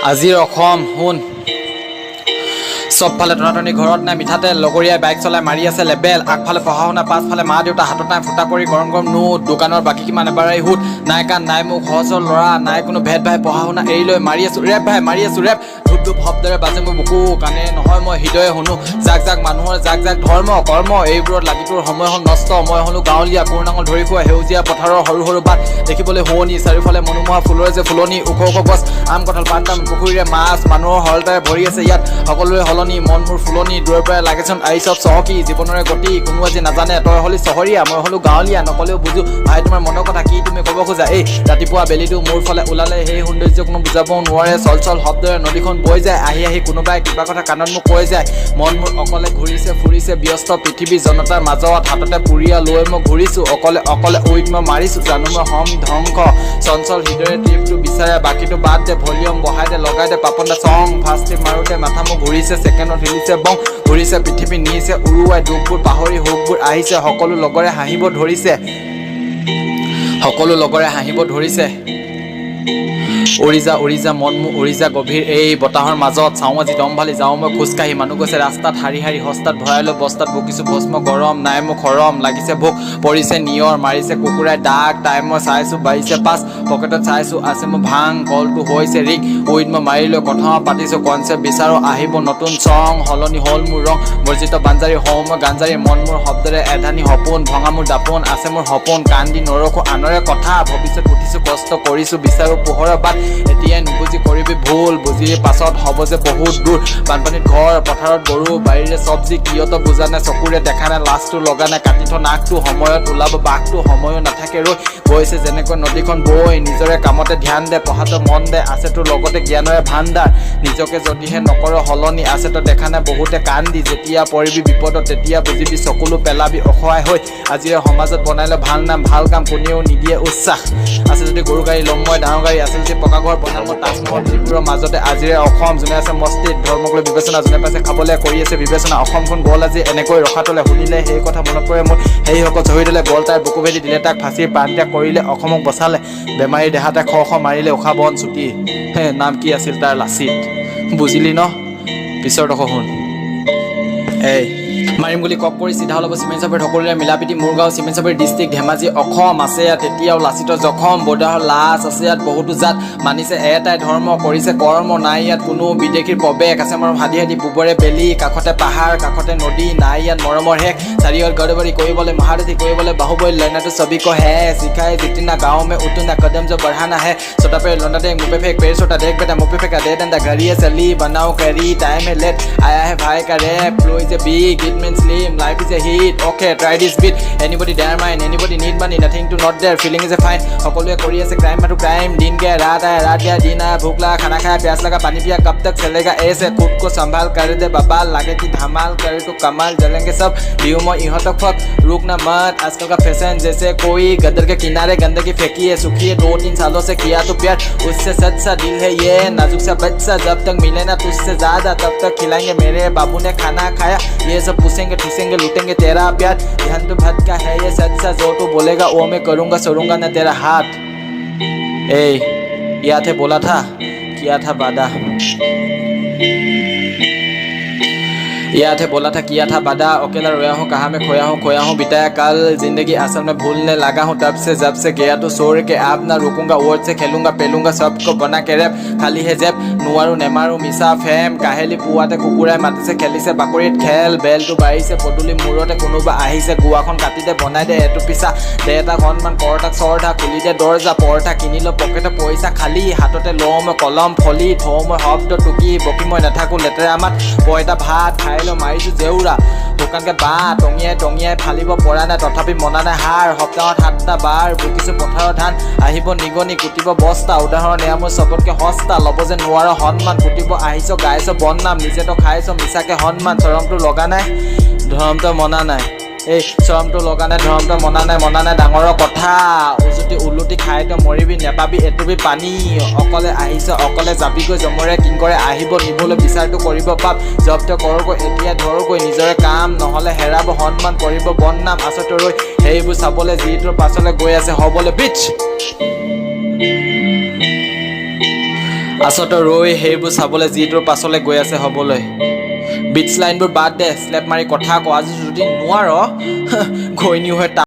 আজিৰ অসম শুন চবফালে টনাটনি ঘৰত নাই মিঠাতেল লগৰীয়াই বাইক চলাই মাৰি আছে লেবেল আগফালে পঢ়া শুনা পাছফালে মা দেউতা হাতত নাই ফুটা কৰি গৰম গৰম নোট দোকানৰ বাকী কিমান এবাৰেই সুধ নাই কাণ নাই মোক সহজৰ ল'ৰা নাই কোনো ভেদ ভাই পঢ়া শুনা এৰি লৈ মাৰি আছো ৰেপ ভাই মাৰি আছো ৰেপ ধূপ ধূপ শব্দৰে বাজে মোৰ বুকু কাণে নহয় মই হৃদয়ে শুনো জাক জাক মানুহৰ জাক জাক ধৰ্ম কৰ্ম এইবোৰত লাগি তোৰ সময় হ'ল নষ্ট মই হ'লো গাঁৱলীয়া পুৰণাঙল ধৰি ফুৰা সেউজীয়া পথাৰৰ সৰু সৰু বাট দেখিবলৈ শুৱনি চাৰিওফালে মনোমোহা ফুলৰে যে ফুলনি ওখ ওখ গছ আম কঁঠাল পাণ তামোল পুখুৰীৰে মাছ মানুহৰ সৰলতাৰে ভৰি আছে ইয়াত সকলোৰে সলনি মন মোৰ ফুলনি দূৰৰ পৰাই লাগেচোন আহি চব চহকী জীৱনৰে গতি কোনো আজি নাজানে তই হলি চহৰীয়া মই হ'লো গাঁৱলীয়া নকলেও বুজো ভাই তোমাৰ মনৰ কথা কি তুমি ক'ব খোজা এই ৰাতিপুৱা বেলিটো মোৰ ফালে ওলালে সেই সৌন্দৰ্য কোনো বুজাব নোৱাৰে চল চল শব্দৰে নদীখন বৈ যায় আহি আহি কোনোবাই কিবা কথা কাণত মোক কৈ যায় মন মোৰ অকলে ঘূৰিছে ফুৰিছে ব্যস্ত পৃথিৱী জনতাৰ মাজত হাততে পুৰিয়া লৈ মই ঘূৰিছো অকলে অকলে উইক মই মাৰিছো জানো মই হম ধ্বংস চঞ্চল হৃদয়ে ট্ৰিপটো বিচাৰে বাকীটো বাদ দে ভলিউম বহাই দে লগাই দে পাপনদা চং ফাৰ্ষ্ট ট্ৰিপ মাৰোতে মাথা মোৰ ঘূৰিছে ছেকেণ্ডত হিলিছে বং ঘূৰিছে পৃথিৱী নিছে উৰুৱাই দুখবোৰ পাহৰি সুখবোৰ আহিছে সকলো লগৰে হাঁহিব ধৰিছে উৰি যা মন মোৰ উৰি যা গভীৰ এই বতাহৰ মাজত চাওঁ আজি দম ভালি যাওঁ মই খোজকাঢ়ি মানুহ গৈছে ৰাস্তাত শাৰী শাৰী হস্তাত ভৰাই লৈ বস্তাত বকিছো ভস্ম গৰম নাই মোক সৰম লাগিছে ভোক পৰিছে নিয়ৰ মাৰিছে কুকুৰাই দাগ টাইম মই চাইছো বাঢ়িছে পাছ পকেটত চাইছো আছে মোৰ ভাং কলটো হৈছে ৰিক উইড মই মাৰি লৈ কথা পাতিছো কনচেপ্ট বিচাৰো আহিব নতুন চং সলনি হ'ল মোৰ ৰং বৰ্জিত বাঞ্জাৰী হওঁ মই গাঞ্জাৰী মন মোৰ শব্দৰে এধানি সপোন ভঙা মোৰ দাপোন আছে মোৰ সপোন কান্দি নৰখো আনৰে কথা ভৱিষ্যত উঠিছো কষ্ট কৰিছো বিচাৰো পোহৰৰ বাট এতিয়াই নুবুজি কৰিবি ভুল বুজি পাছত হ'ব যে বহুত দূৰ বানপানীত ঘৰ পথাৰত গৰু বাৰীৰে চব্জি কিয়তো বুজা নাই চকুৰে দেখা নাই লাজটো লগা নাই কাটি থোৱা নাকটো সময়ত ওলাব বাঘটো সময়ো নাথাকে ৰৈ গৈছে যেনেকৈ নদীখন বৈ নিজৰে কামতে ধ্যান দে পঢ়াটো মন দে আছে তোৰ লগতে জ্ঞানৰে ভাণ্ডাৰ নিজকে যদিহে নকৰ সলনি আছে তো দেখা নাই বহুতে কান্দি যেতিয়া পৰিবি বিপদত তেতিয়া বুজিবি চকুলো পেলাবি অসহায় হৈ আজিৰে সমাজত বনাইলে ভাল নাম ভাল কাম কোনেও নিদিয়ে উৎসাহ আছে যদি গৰু গাড়ী লম মই ডাঙৰ গাড়ী আছে যদি পকা ঘৰ বনাম মই তাজমহল ত্ৰিপুৰাৰ মাজতে আজিৰে অসম যোনে আছে মস্তিত ধৰ্মক লৈ বিবেচনা যোনে পাইছে খাবলৈ কৰি আছে বিবেচনা অসমখন গ'ল আজি এনেকৈ ৰখাটোলে শুনিলে সেই কথা মনত পৰে মোৰ সেইসকল চহি দিলে গ'ল তাই বুকু ভেদি দিলে তাক ফাঁচিৰ প্ৰাণ ত্যাগ কৰিলে অসমক বচালে বেমাৰী দেহাতে খ মাৰিলে উশাহ বন ছুটি নাম কি আছিল তাৰ লাচিত বুজিলি ন পিছৰ ডোখৰ শুন এই মাৰিম বুলি কক কৰি চিধা ওলাব চিমেণ্ট চাপৰি সকলোৰে মিলাপিটি মোৰ গাঁও চিমেণ্ট চাপৰি ডিষ্ট্ৰিক্ট ধেমাজি অসম আছে ইয়াত এতিয়াও লাচিতৰ জখম বৰ্ডাৰৰ লাজ আছে ইয়াত বহুতো জাত মানিছে এটাই ধৰ্ম কৰিছে কৰ্ম নাই ইয়াত কোনো বিদেশীৰ প্ৰৱেশ আছে মৰম হাদি হাদি বুবৰে বেলি কাষতে পাহাৰ কাষতে নদী নাই ইয়াত মৰমৰ শেষ চাৰিওল গড়বড়ি কৰিবলৈ মহাৰথী কৰিবলৈ বাহুবলী লৰ্ণাটো ছবি को है सिखाए जितना गाँव में उतना कदम जो बढ़ाना है छोटा पे लौंडा देख मुँह पे फेंक पेड़ छोटा देख बेटा मुँह पे फेंका दे डंडा घड़ी है चली बनाओ करी टाइम है लेट आया है भाई का rap flow is a big it means slim life is a hit okay try this beat anybody dare mine anybody need money nothing to not there feeling is a fine সকলোৱে কৰি আছে crime আৰু crime दिन गया रात आया रात गया दिन आया भूख लगा खाना खाया प्यास लगा पानी पिया कब तक चलेगा ऐसे खुद को संभाल कर दे बबाल लागे कि धमाल करे तो कमाल जलेंगे सब दियो मैं यहाँ तक फक रुकना मत आजकल का फैशन जैसे कोई गदर के किनारे गंदगी फेंकी है सुखी है 2-3 सालों से किया तो प्यार उससे सच सा दिल है ये नाजुक सा बच्चा जब तक मिले ना तुझसे ज्यादा तब तक खिलाएंगे मेरे बाबू ने खाना खाया ये सब पूछेंगे ठूसेंगे लूटेंगे तेरा प्यार ध्यान तो भद का है ये सच सा जो तो बोलेगा वो मैं करूँगा छोड़ूंगा ना तेरा हाथ ए या थे बोला था किया था वादा या थे बोला था किया था वादा अकेला रोया हूँ कहाँ में खोया हूँ बिताया कल जिंदगी असल में भूलने लगा हूँ तब से जब से गया तो सोर के आप ना रुकूंगा वर्ड से खेलूंगा पेलूंगा सबको बना के रैप खाली है जेब नुआरू नेमारू मिसा फेम काहेली पुआते कुकुৰাই মাতিছে খেলিছে বাকৰিত খেল বেলটো বাঢ়িছে পদূলি মূৰতে কোনোবা আহিছে গুৱাখন কাটিতে বনাই দে এটো পিছা দে এটা ঘনমান কৰতাক চৰধা খুলি দে দৰ্জা পৰঠা কিনি ল পকেটে পইচা খালী হাততে লওঁ মই কলম ফলি থওঁ মই শব্দ টুকি বকি মই নাথাকোঁ লেতেৰা মাত পইতা ভাত খাই ল মাৰিছোঁ জেউৰা দোকানকে বাঁহ টঙিয়াই ফালিব পৰা নাই তথাপি মনা নাই হাৰ সপ্তাহত 7টা বাৰ বুকিছোঁ পথাৰৰ ধান আহিব নিগনি কুটিব বস্তা উদাহৰণ এয়া মোৰ চবতকে সস্তা ল'ব যে নোৱাৰ সন্মান কুটিব আহিছ গাইছ বদনাম নিজেতো খাইছ মিছাকে সন্মান চৰমটো লগা নাই ধৰমটো মনা নাই এই চৰমটো লগা নাই ধৰমটো মনা নাই ডাঙৰৰ কথা উজুতি উলুটি খাই তই মৰিবি নেপাবি এটুপি পানী অকলে আহিছ অকলে যাবিগৈ জমৰে কিংকৰে আহিব নিবলৈ বিচাৰটো কৰিব পাপ জব তই কৰগৈ এতিয়া ধৰগৈ নিজৰে কাম নহ'লে হেৰাব সন্মান কৰিব বদনাম আচতে ৰৈ সেইবোৰ চাবলৈ যিটোৰ পাছলৈ গৈ আছে হ'বলৈ বিচ আচলতে ৰৈ সেইবোৰ চাবলৈ যিটোৰ পাছলৈ গৈ আছে হ'বলৈ বিটছ লাইনবোৰ বাদ দে স্লেপ মাৰি কথা কওঁ আজি যদি নোৱাৰ ঘৈণী হৈ